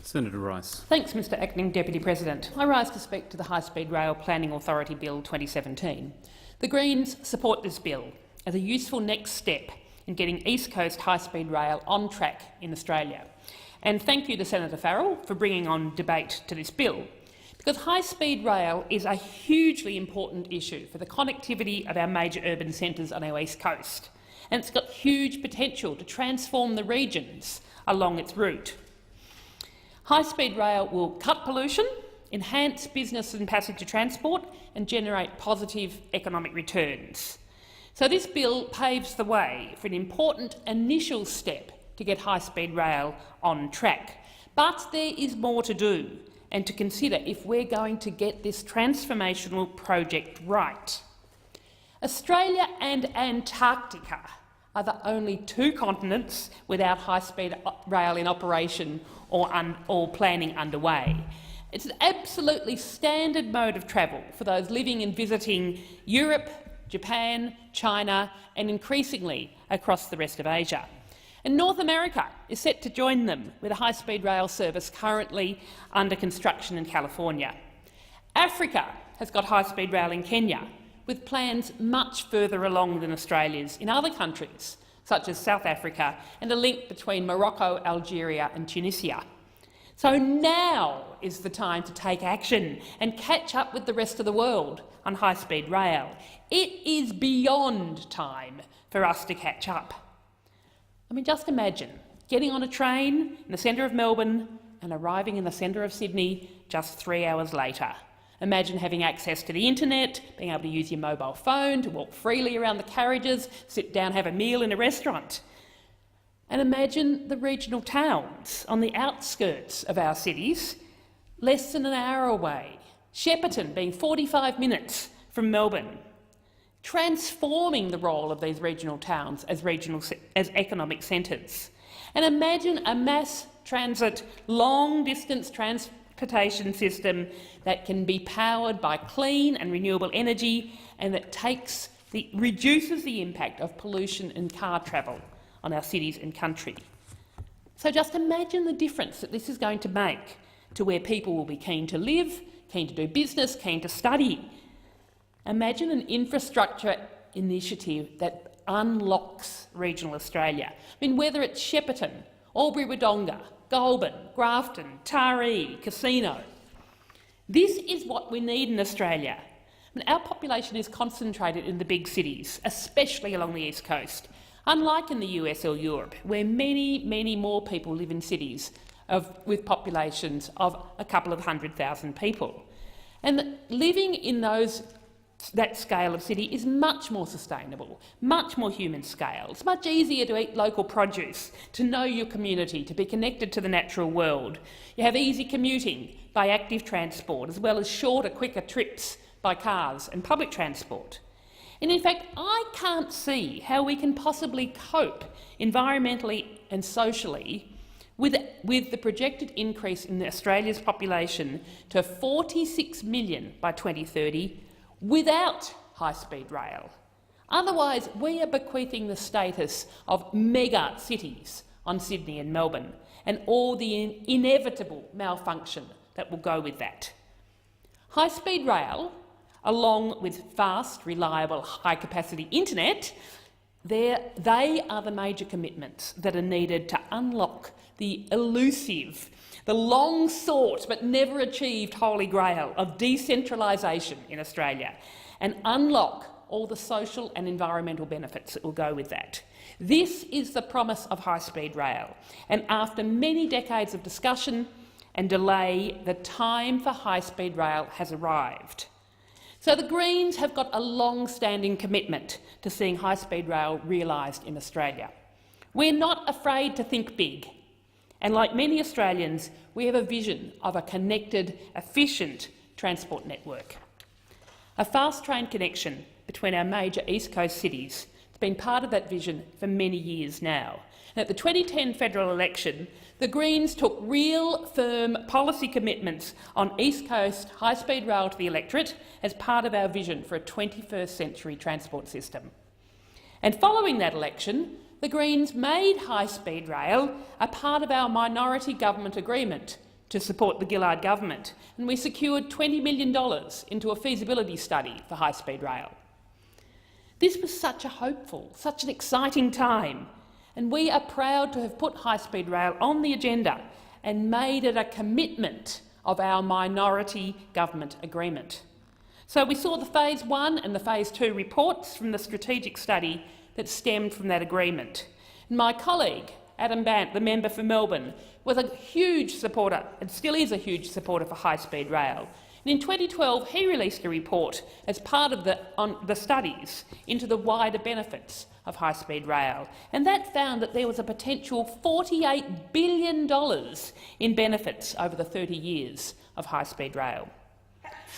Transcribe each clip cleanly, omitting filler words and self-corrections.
Senator Rice. Thanks, Mr Acting Deputy President. I rise to speak to the High Speed Rail Planning Authority Bill 2017. The Greens support this bill as a useful next step in getting East Coast high-speed rail on track in Australia. And thank you to Senator Farrell for bringing on debate to this bill, because high-speed rail is a hugely important issue for the connectivity of our major urban centres on our East Coast, and it's got huge potential to transform the regions along its route. High-speed rail will cut pollution, enhance business and passenger transport and generate positive economic returns. So this bill paves the way for an important initial step to get high-speed rail on track. But there is more to do and to consider if we're going to get this transformational project right. Australia and Antarctica are the only two continents without high-speed rail in operation or planning underway. It's an absolutely standard mode of travel for those living and visiting Europe, Japan, China and increasingly across the rest of Asia. And North America is set to join them with a high-speed rail service currently under construction in California. Africa has got high-speed rail in Kenya, with plans much further along than Australia's in other countries, such as South Africa, and a link between Morocco, Algeria and Tunisia. So now is the time to take action and catch up with the rest of the world on high-speed rail. It is beyond time for us to catch up. I mean, just imagine getting on a train in the centre of Melbourne and arriving in the centre of Sydney just 3 hours later. Imagine having access to the internet, being able to use your mobile phone to walk freely around the carriages, sit down, have a meal in a restaurant. And imagine the regional towns on the outskirts of our cities, less than an hour away. Shepparton being 45 minutes from Melbourne. Transforming the role of these regional towns as economic centres. And imagine a mass transit, long-distance transportation system that can be powered by clean and renewable energy and that reduces the impact of pollution and car travel on our cities and country. So just imagine the difference that this is going to make to where people will be keen to live, keen to do business, keen to study. Imagine an infrastructure initiative that unlocks regional Australia. I mean, whether it's Shepparton, Albury-Wodonga, Goulburn, Grafton, Taree, Casino. This is what we need in Australia. I mean, our population is concentrated in the big cities, especially along the East Coast, unlike in the US or Europe, where many, many more people live in cities with populations of a couple of 100,000 people. And living in that scale of city is much more sustainable, much more human scale. It's much easier to eat local produce, to know your community, to be connected to the natural world. You have easy commuting by active transport, as well as shorter, quicker trips by cars and public transport. And in fact, I can't see how we can possibly cope environmentally and socially with the projected increase in Australia's population to 46 million by 2030 without high-speed rail. Otherwise, we are bequeathing the status of mega cities on Sydney and Melbourne and all the inevitable malfunction that will go with that. High-speed rail, along with fast, reliable, high-capacity internet, they are the major commitments that are needed to unlock the elusive, the long-sought but never achieved holy grail of decentralisation in Australia, and unlock all the social and environmental benefits that will go with that. This is the promise of high-speed rail, and after many decades of discussion and delay, the time for high-speed rail has arrived. So the Greens have got a long-standing commitment to seeing high-speed rail realised in Australia. We're not afraid to think big, and like many Australians, we have a vision of a connected, efficient transport network. A fast train connection between our major East Coast cities has been part of that vision for many years now. And at the 2010 federal election, the Greens took real, firm policy commitments on East Coast high-speed rail to the electorate as part of our vision for a 21st century transport system. And following that election, the Greens made high-speed rail a part of our minority government agreement to support the Gillard government, and we secured $20 million into a feasibility study for high-speed rail. This was such a hopeful, such an exciting time, and we are proud to have put high-speed rail on the agenda and made it a commitment of our minority government agreement. So we saw the Phase 1 and the Phase 2 reports from the strategic study that stemmed from that agreement. And my colleague, Adam Bandt, the member for Melbourne, was a huge supporter and still is a huge supporter for high-speed rail. And in 2012, he released a report as part of the studies into the wider benefits of high-speed rail, and that found that there was a potential $48 billion in benefits over the 30 years of high-speed rail.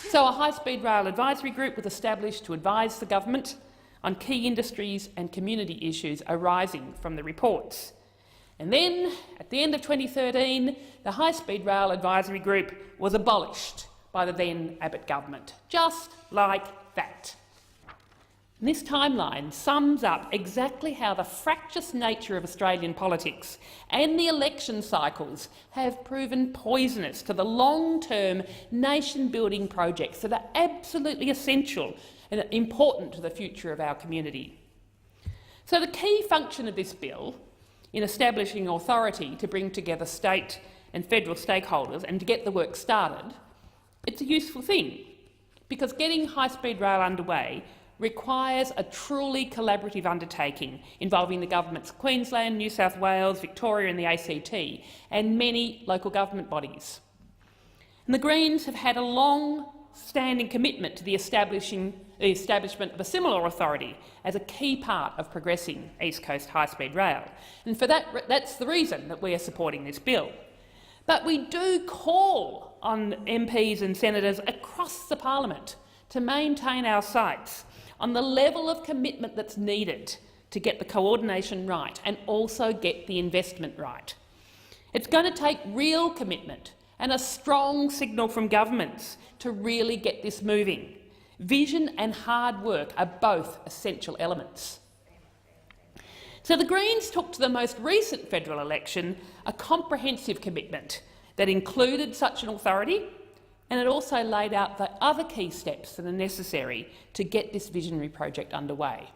So a high-speed rail advisory group was established to advise the government on key industries and community issues arising from the reports. And then, at the end of 2013, the high-speed rail advisory group was abolished by the then Abbott government, just like that. And this timeline sums up exactly how the fractious nature of Australian politics and the election cycles have proven poisonous to the long-term nation-building projects that are absolutely essential and important to the future of our community. So the key function of this bill in establishing authority to bring together state and federal stakeholders and to get the work started, it's a useful thing, because getting high-speed rail underway requires a truly collaborative undertaking involving the governments of Queensland, New South Wales, Victoria and the ACT, and many local government bodies. And the Greens have had a long-standing commitment to the establishment of a similar authority as a key part of progressing East Coast high-speed rail. And for that's the reason that we are supporting this bill. But we do call on MPs and senators across the parliament to maintain our sights on the level of commitment that's needed to get the coordination right and also get the investment right. It's going to take real commitment and a strong signal from governments to really get this moving. Vision and hard work are both essential elements. So the Greens took to the most recent federal election a comprehensive commitment that included such an authority, and it also laid out the other key steps that are necessary to get this visionary project underway.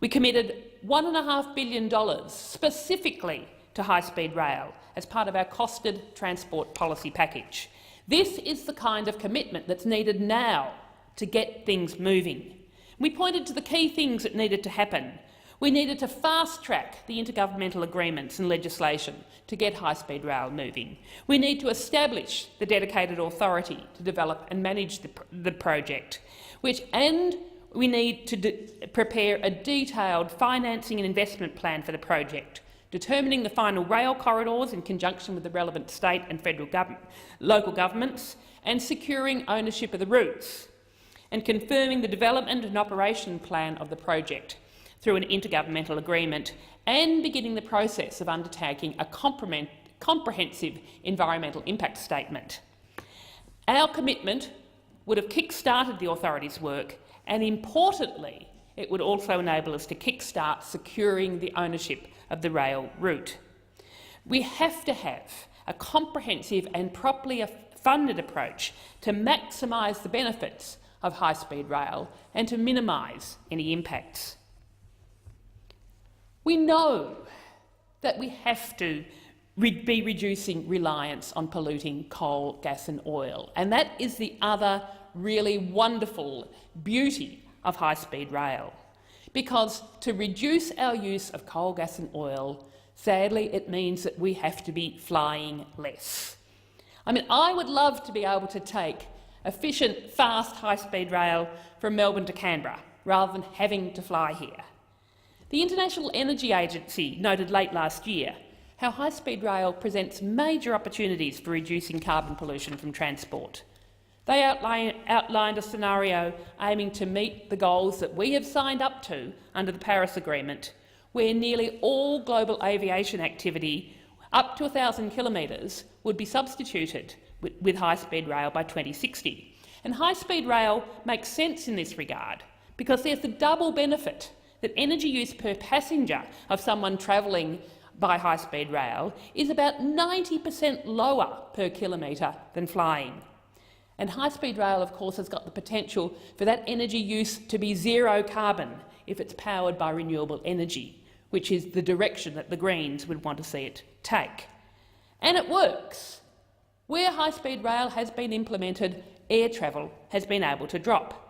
We committed $1.5 billion specifically to high-speed rail as part of our costed transport policy package. This is the kind of commitment that's needed now to get things moving. We pointed to the key things that needed to happen. We needed to fast-track the intergovernmental agreements and legislation to get high-speed rail moving. We need to establish the dedicated authority to develop and manage the project, and we need to prepare a detailed financing and investment plan for the project, determining the final rail corridors in conjunction with the relevant state and federal local governments, and securing ownership of the routes, and confirming the development and operation plan of the project through an intergovernmental agreement, and beginning the process of undertaking a comprehensive environmental impact statement. Our commitment would have kick-started the authority's work, and importantly, it would also enable us to kick-start securing the ownership of the rail route. We have to have a comprehensive and properly funded approach to maximise the benefits of high-speed rail and to minimise any impacts. We know that we have to be reducing reliance on polluting coal, gas and oil, and that is the other really wonderful beauty of high-speed rail, because to reduce our use of coal, gas and oil, sadly it means that we have to be flying less. I mean, I would love to be able to take efficient, fast, high-speed rail from Melbourne to Canberra rather than having to fly here. The International Energy Agency noted late last year how high-speed rail presents major opportunities for reducing carbon pollution from transport. They outlined a scenario aiming to meet the goals that we have signed up to under the Paris Agreement, where nearly all global aviation activity up to 1,000 kilometres would be substituted with high-speed rail by 2060. And high-speed rail makes sense in this regard because there's the double benefit that energy use per passenger of someone travelling by high-speed rail is about 90% lower per kilometre than flying. And high-speed rail, of course, has got the potential for that energy use to be zero carbon if it's powered by renewable energy, which is the direction that the Greens would want to see it take. And it works. Where high-speed rail has been implemented, air travel has been able to drop.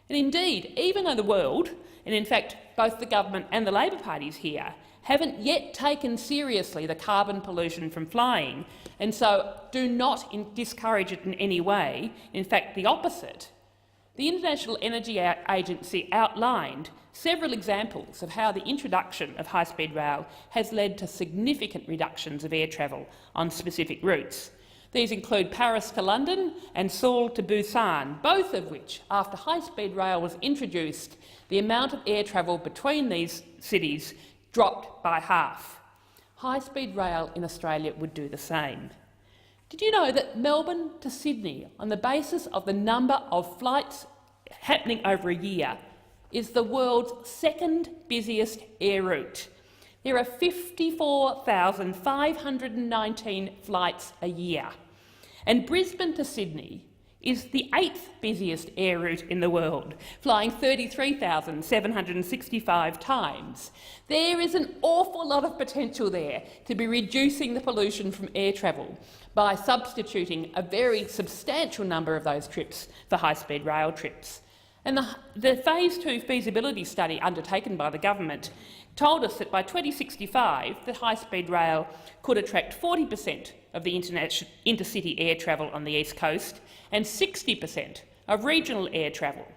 And indeed, even though the world, and in fact both the government and the Labor parties here, haven't yet taken seriously the carbon pollution from flying, and so do not discourage it in any way, in fact the opposite, the International Energy Agency outlined several examples of how the introduction of high-speed rail has led to significant reductions of air travel on specific routes. These include Paris to London and Seoul to Busan, both of which, after high-speed rail was introduced, the amount of air travel between these cities dropped by half. High-speed rail in Australia would do the same. Did you know that Melbourne to Sydney, on the basis of the number of flights happening over a year, is the world's second busiest air route? There are 54,519 flights a year. And Brisbane to Sydney is the 8th busiest air route in the world, flying 33,765 times. There is an awful lot of potential there to be reducing the pollution from air travel by substituting a very substantial number of those trips for high-speed rail trips. And the Phase 2 feasibility study undertaken by the government told us that by 2065 that high-speed rail could attract 40% of the intercity air travel on the East Coast and 60% of regional air travel.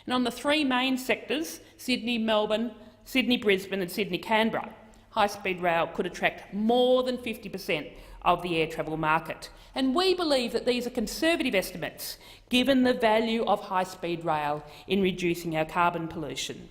And on the three main sectors, Sydney, Melbourne, Sydney, Brisbane and Sydney, Canberra, high-speed rail could attract more than 50% of the air travel market. And we believe that these are conservative estimates, given the value of high-speed rail in reducing our carbon pollution.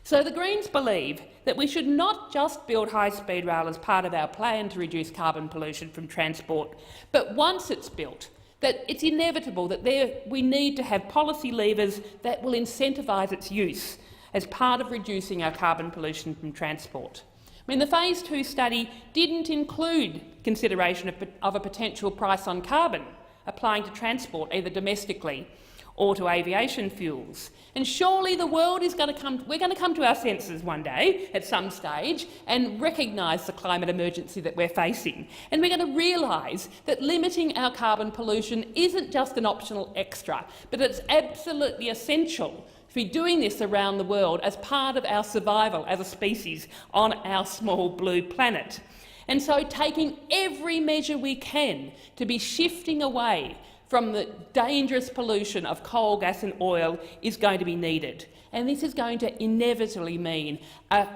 So the Greens believe that we should not just build high-speed rail as part of our plan to reduce carbon pollution from transport, but once it's built, that it's inevitable that we need to have policy levers that will incentivise its use as part of reducing our carbon pollution from transport. I mean, the Phase 2 study didn't include consideration of a potential price on carbon applying to transport, either domestically or to aviation fuels. And surely the world is going to we're going to come to our senses one day at some stage and recognise the climate emergency that we're facing. And we're going to realise that limiting our carbon pollution isn't just an optional extra, but it's absolutely essential to be doing this around the world as part of our survival as a species on our small blue planet. And so taking every measure we can to be shifting away from the dangerous pollution of coal, gas and oil is going to be needed. And this is going to inevitably mean a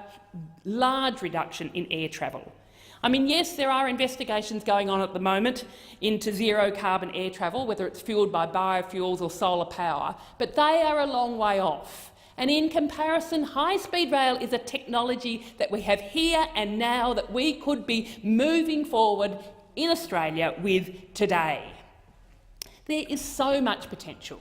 large reduction in air travel. I mean, yes, there are investigations going on at the moment into zero-carbon air travel, whether it's fuelled by biofuels or solar power, but they are a long way off. And in comparison, high-speed rail is a technology that we have here and now that we could be moving forward in Australia with today. There is so much potential.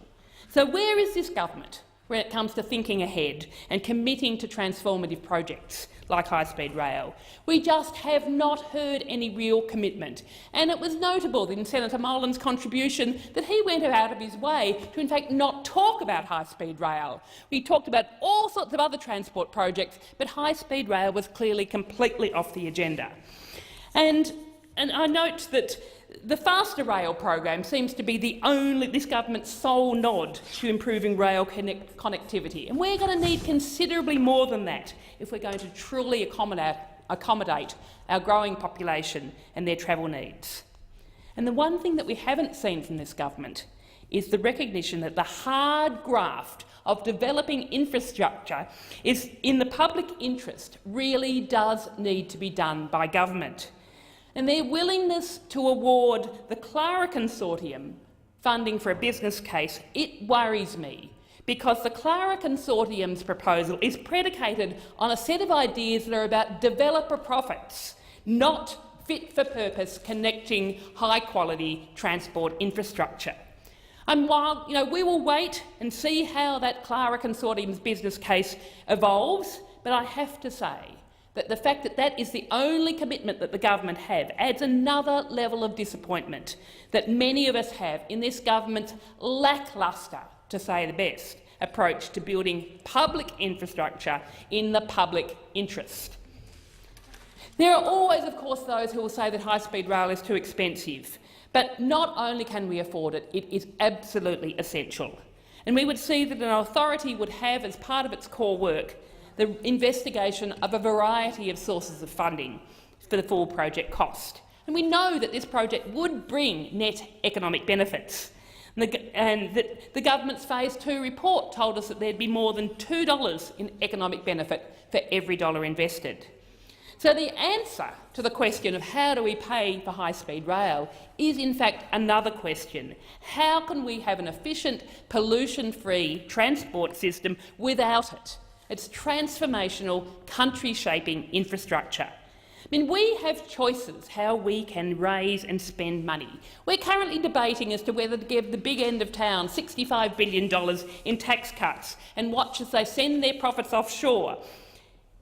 So where is this government when it comes to thinking ahead and committing to transformative projects like high-speed rail? We just have not heard any real commitment. And it was notable in Senator Molan's contribution that he went out of his way to in fact not talk about high-speed rail. We talked about all sorts of other transport projects, but high-speed rail was clearly completely off the agenda. And I note that the Faster Rail program seems to be this government's sole nod to improving rail connectivity, and we're going to need considerably more than that if we're going to truly accommodate our growing population and their travel needs. And the one thing that we haven't seen from this government is the recognition that the hard graft of developing infrastructure is in the public interest really does need to be done by government. And their willingness to award the Clara Consortium funding for a business case, it worries me, because the Clara Consortium's proposal is predicated on a set of ideas that are about developer profits, not fit-for-purpose connecting high-quality transport infrastructure. And while we will wait and see how that Clara Consortium's business case evolves, but I have to say that the fact that that is the only commitment that the government have adds another level of disappointment that many of us have in this government's lacklustre, to say the best, approach to building public infrastructure in the public interest. There are always, of course, those who will say that high-speed rail is too expensive, but not only can we afford it, it is absolutely essential. And we would see that an authority would have as part of its core work the investigation of a variety of sources of funding for the full project cost. And we know that this project would bring net economic benefits. And that the government's Phase 2 report told us that there'd be more than $2 in economic benefit for every dollar invested. So the answer to the question of how do we pay for high-speed rail is in fact another question. How can we have an efficient, pollution-free transport system without it? It's transformational, country-shaping infrastructure. I mean, we have choices how we can raise and spend money. We're currently debating as to whether to give the big end of town $65 billion in tax cuts and watch as they send their profits offshore.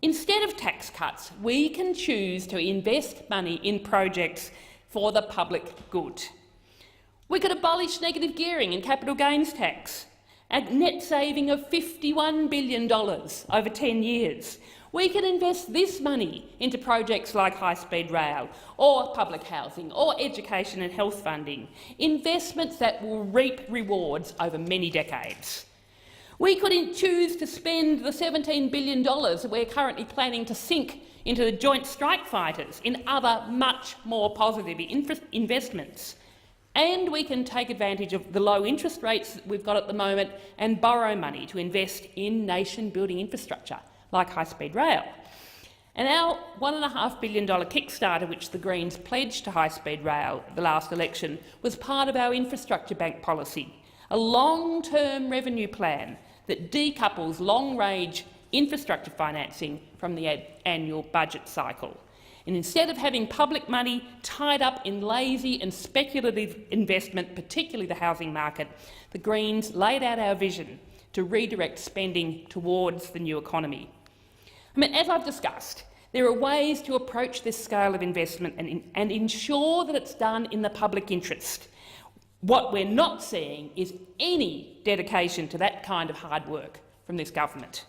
Instead of tax cuts, we can choose to invest money in projects for the public good. We could abolish negative gearing and capital gains tax, a net saving of $51 billion over 10 years. We can invest this money into projects like high-speed rail or public housing or education and health funding, investments that will reap rewards over many decades. We could choose to spend the $17 billion that we're currently planning to sink into the Joint Strike Fighters in other much more positive investments. And we can take advantage of the low interest rates that we've got at the moment and borrow money to invest in nation-building infrastructure like high-speed rail. And our $1.5 billion Kickstarter, which the Greens pledged to high-speed rail at the last election, was part of our infrastructure bank policy, a long-term revenue plan that decouples long-range infrastructure financing from the annual budget cycle. And instead of having public money tied up in lazy and speculative investment, particularly the housing market, the Greens laid out our vision to redirect spending towards the new economy. I mean, as I've discussed, there are ways to approach this scale of investment and ensure that it's done in the public interest. What we're not seeing is any dedication to that kind of hard work from this government.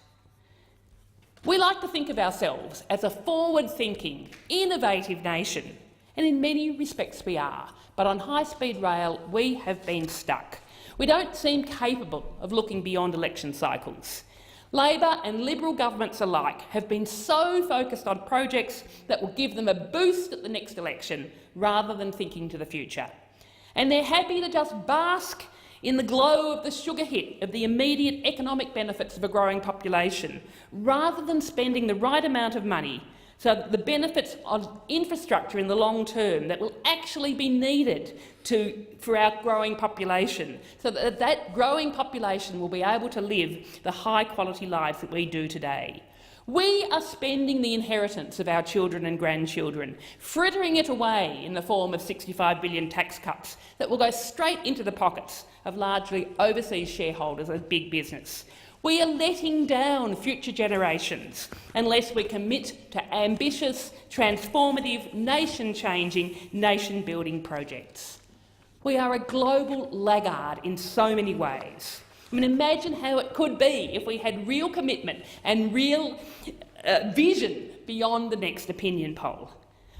We like to think of ourselves as a forward-thinking, innovative nation, and in many respects we are, but on high-speed rail we have been stuck. We don't seem capable of looking beyond election cycles. Labor and Liberal governments alike have been so focused on projects that will give them a boost at the next election rather than thinking to the future. And they're happy to just bask in the glow of the sugar hit of the immediate economic benefits of a growing population, rather than spending the right amount of money so that the benefits of infrastructure in the long term that will actually be needed for our growing population, so that that growing population will be able to live the high-quality lives that we do today. We are spending the inheritance of our children and grandchildren, frittering it away in the form of $65 billion tax cuts that will go straight into the pockets of largely overseas shareholders and big business. We are letting down future generations unless we commit to ambitious, transformative, nation-changing, nation-building projects. We are a global laggard in so many ways. I mean, imagine how it could be if we had real commitment and real vision beyond the next opinion poll.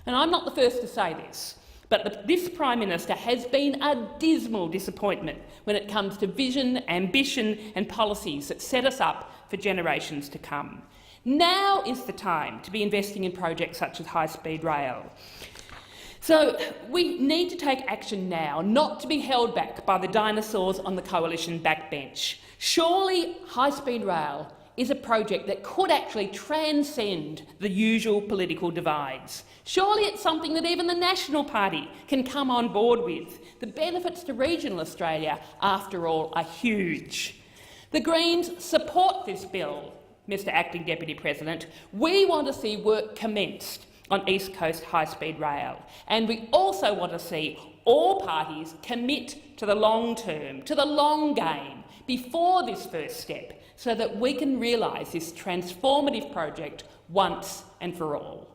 And I'm not the first to say this, but this Prime Minister has been a dismal disappointment when it comes to vision, ambition and policies that set us up for generations to come. Now is the time to be investing in projects such as high-speed rail. So we need to take action now, not to be held back by the dinosaurs on the coalition backbench. Surely high-speed rail is a project that could actually transcend the usual political divides. Surely it's something that even the National Party can come on board with. The benefits to regional Australia, after all, are huge. The Greens support this bill, Mr Acting Deputy President. We want to see work commenced on East Coast high-speed rail, and we also want to see all parties commit to the long term, to the long game, before this first step, so that we can realise this transformative project once and for all.